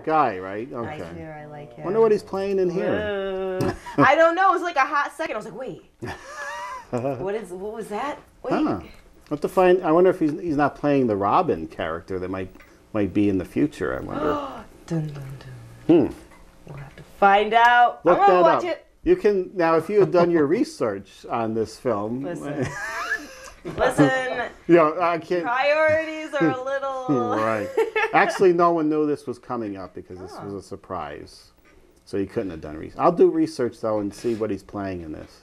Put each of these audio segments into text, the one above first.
guy, right? Okay. I do. I like him. Wonder what he's playing in here. I don't know. It was like a hot second. I was like, wait. What was that? Wait. Huh. Have to find. I wonder if he's not playing the Robin character that might be in the future. I wonder. Dun, dun, dun. We'll have to find out. Look I'm gonna that watch up. it. You can now, if you had done your research on this film. Listen. You know, I can't. Priorities are a little. Right. Actually, no one knew this was coming up because this was a surprise. So you couldn't have done research. I'll do research though and see what he's playing in this.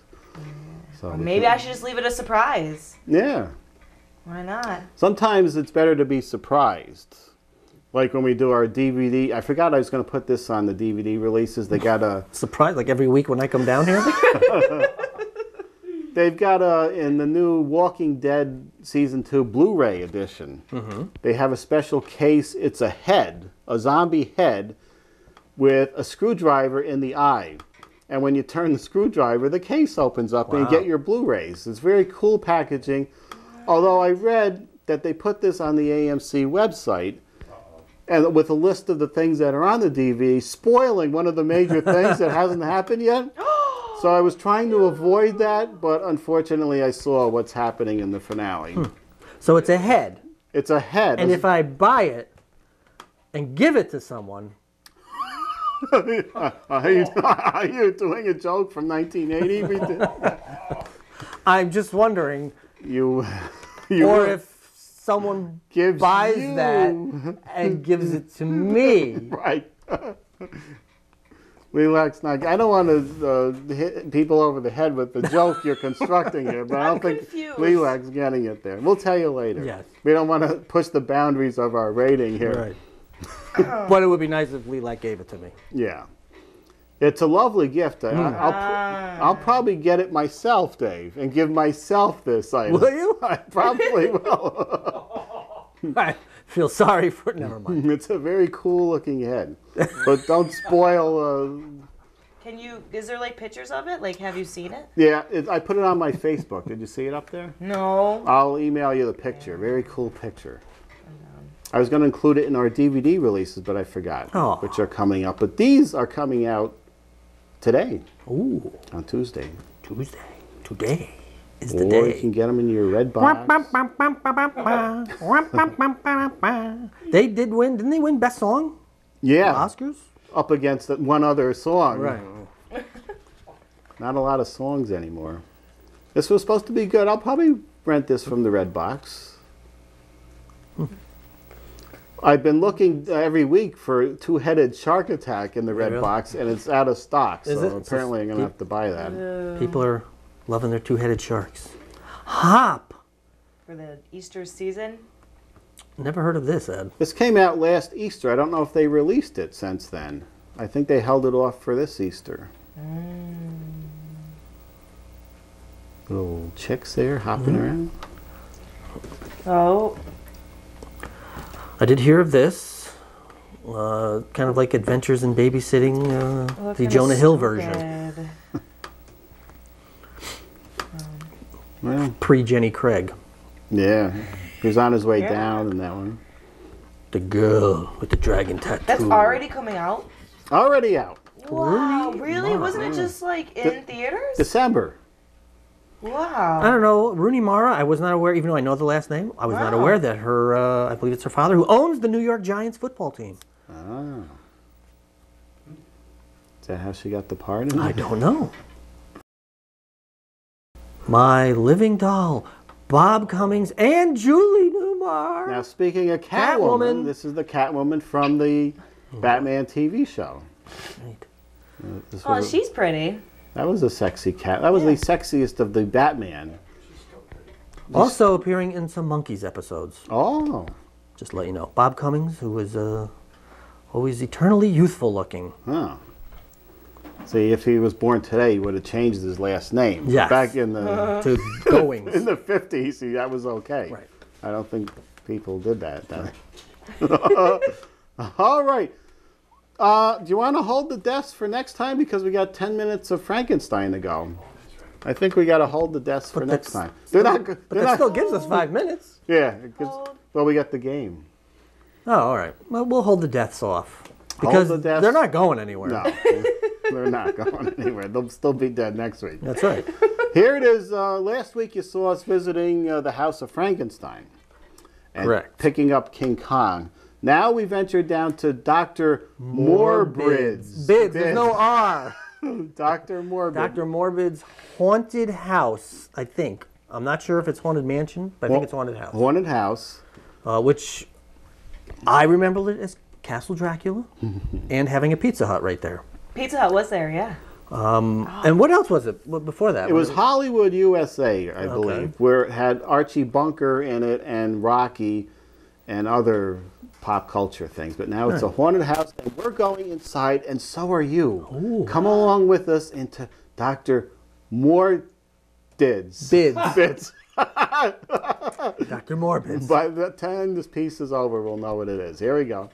So Or maybe I should just leave it a surprise. Yeah. Why not? Sometimes it's better to be surprised. Like when we do our DVD, I forgot I was going to put this on the DVD releases. They got a surprise, like every week when I come down here. They've got in the new Walking Dead season 2 Blu-ray edition. They have a special case. It's a head, a zombie head, with a screwdriver in the eye. And when you turn the screwdriver, the case opens up and you get your Blu-rays. It's very cool packaging. Although I read that they put this on the AMC website. And with a list of the things that are on the DVD, spoiling one of the major things that hasn't happened yet. So I was trying to avoid that, but unfortunately I saw what's happening in the finale. So it's a head. It's a head. And if I buy it and give it to someone... are you doing a joke from 1980? I'm just wondering... You or if someone buys that and gives it to me. Right. Relax. Now, I don't want to hit people over the head with the joke you're constructing here, but I don't think Lelak's getting it there. We'll tell you later. Yes. We don't want to push the boundaries of our rating here. Right. But it would be nice if Lelak gave it to me. Yeah. It's a lovely gift. I'll probably get it myself, Dave, and give myself this item. Will you? I probably will. I feel sorry for it. Never mind. It's a very cool looking head. But don't spoil... Can you, is there like pictures of it? Like, have you seen it? Yeah, I put it on my Facebook. Did you see it up there? No. I'll email you the picture. Very cool picture. I was going to include it in our DVD releases, but I forgot, which are coming up. But these are coming out today. Ooh. On Tuesday. Today is the day. Or you can get them in your red box. They did win. Didn't they win Best Song? Yeah. Oscars? Up against one other song. Right. Not a lot of songs anymore. This was supposed to be good. I'll probably rent this from the red box. I've been looking every week for Two-Headed Shark Attack in the red box, and it's out of stock. So apparently I'm going to have to buy that. People are loving their two-headed sharks. Hop! For the Easter season? Never heard of this, Ed. This came out last Easter. I don't know if they released it since then. I think they held it off for this Easter. Little chicks there hopping around. Oh. I did hear of this. Kind of like Adventures in Babysitting, the Jonah Hill version. Well, pre-Jenny Craig. Yeah. He was on his way down in that one. The girl with the dragon tattoo. That's already coming out? Already out. Wow, really? Wasn't it just like in theaters? December. Wow. I don't know. Rooney Mara, I was not aware, even though I know the last name, I was not aware that her, I believe it's her father, who owns the New York Giants football team. Ah. Is that how she got the part in it? I don't know. My Living Doll, Bob Cummings, and Julie Newmar. Now, speaking of Catwoman, this is the Catwoman from the Batman TV show. Right. Oh, she's pretty. That was a sexy cat. That was the sexiest of the Batman. Also appearing in some Monkeys episodes. Oh. Just to let you know. Bob Cummings, who was always eternally youthful looking. Oh. See, if he was born today, he would have changed his last name. Yes. Back in the... to Goings. In the 50s, see, that was okay. Right. I don't think people did that then. All right. Do you want to hold the desk for next time? Because we got 10 minutes of Frankenstein to go. I think we got to hold the desk for next time. That still gives us 5 minutes. Yeah. Well, we got the game. Oh, all right. Well, we'll hold the deaths off. Because Hold the desk. they're not going anywhere. No, they're not going anywhere. They'll still be dead next week. That's right. Here it is. Last week you saw us visiting the House of Frankenstein. And Correct. picking up King Kong. Now we ventured down to Dr. Morbid's. Bids, there's no R. Dr. Morbid. Dr. Morbid's Haunted House, I think. I'm not sure if it's Haunted Mansion, but I think it's Haunted House. Haunted House. Which I remember it as Castle Dracula and having a Pizza Hut right there. Pizza Hut was there, yeah. And what else was it before that? It was Hollywood, USA, I believe, where it had Archie Bunker in it and Rocky and other pop culture things. But now it's a haunted house, and we're going inside, and so are you. Ooh. Come along with us into Dr. Morbid's. Bids. Dr. Morbid's. By the time this piece is over, we'll know what it is. Here we go.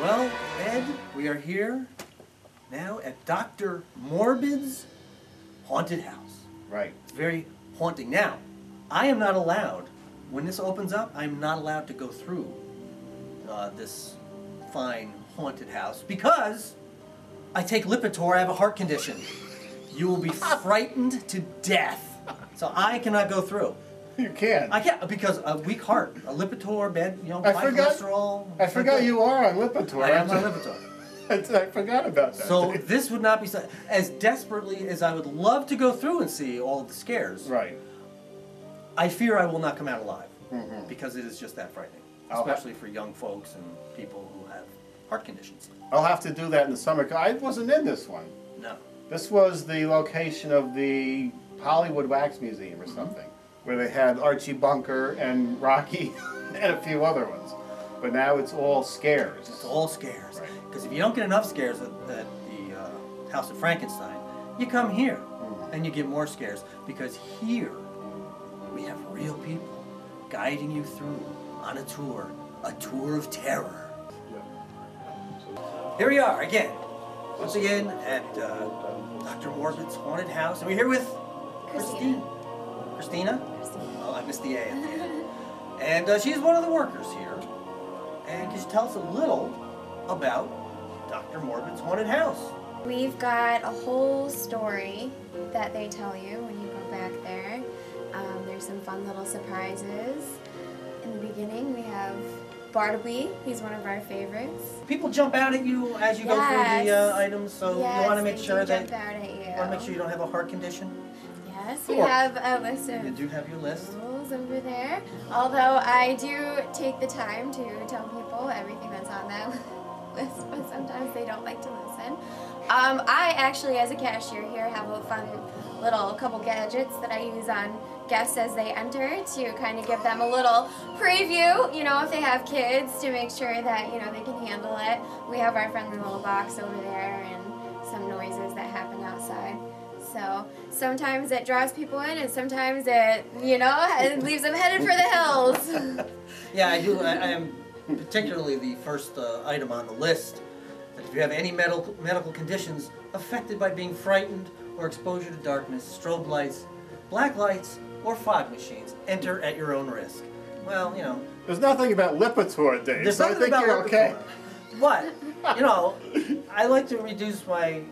Well, Ed, we are here now at Dr. Morbid's Haunted House. Right. It's very haunting. Now, I am not allowed, when this opens up, I'm not allowed to go through this fine haunted house because I take Lipitor. I have a heart condition. You will be frightened to death. So I cannot go through. You can't. I can't because a weak heart, a Lipitor, bed, high cholesterol. I forgot you are on Lipitor. I am on Lipitor. I forgot about that. So this would not be as desperately as I would love to go through and see all of the scares. Right. I fear I will not come out alive because it is just that frightening, especially for young folks and people who have heart conditions. I'll have to do that in the summer. I wasn't in this one. No. This was the location of the Hollywood Wax Museum or something, where they had Archie Bunker and Rocky and a few other ones. But now it's all scares. It's all scares. Because if you don't get enough scares at the House of Frankenstein, you come here and you get more scares. Because here we have real people guiding you through on a tour of terror. Here we are again, once again at Dr. Morbid's Haunted House. And we're here with Christina. Christina? Oh, I missed the A at the end. And she's one of the workers here. And can you tell us a little about Dr. Morbid's Haunted House? We've got a whole story that they tell you when you go back there. There's some fun little surprises. In the beginning, we have Bartleby. He's one of our favorites. People jump out at you as you go through the items, so you want to make sure that jump out at you. You want to make sure you don't have a heart condition. Yes, we have a list of. You do have your list. Rules over there. Although I do take the time to tell people everything that's on that list, but sometimes they don't like to listen. I actually, as a cashier here, have a fun little couple gadgets that I use on guests as they enter to kind of give them a little preview, you know, if they have kids, to make sure that, you know, they can handle it. We have our friendly little box over there and some noises that happen outside. So sometimes it draws people in, and sometimes it, you know, it leaves them headed for the hills. Yeah, I do. I am particularly the first item on the list. That if you have any medical conditions affected by being frightened or exposure to darkness, strobe lights, black lights, or fog machines, enter at your own risk. Well, you know. There's nothing about Lipitor, Dave. There's so nothing I think about you're okay. But, you know, I like to reduce my,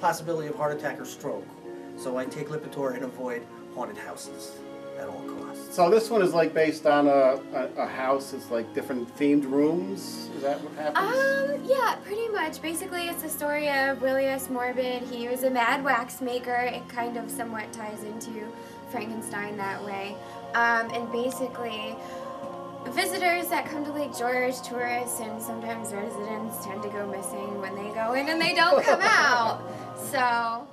possibility of heart attack or stroke. So I take Lipitor and avoid haunted houses at all costs. So this one is like based on a house. It's like different themed rooms. Is that what happens? Yeah, pretty much. Basically, it's the story of Willius Morbid. He was a mad wax maker. It kind of somewhat ties into Frankenstein that way. And basically, visitors that come to Lake George, tourists, and sometimes residents tend to go missing when they go in and they don't come out. So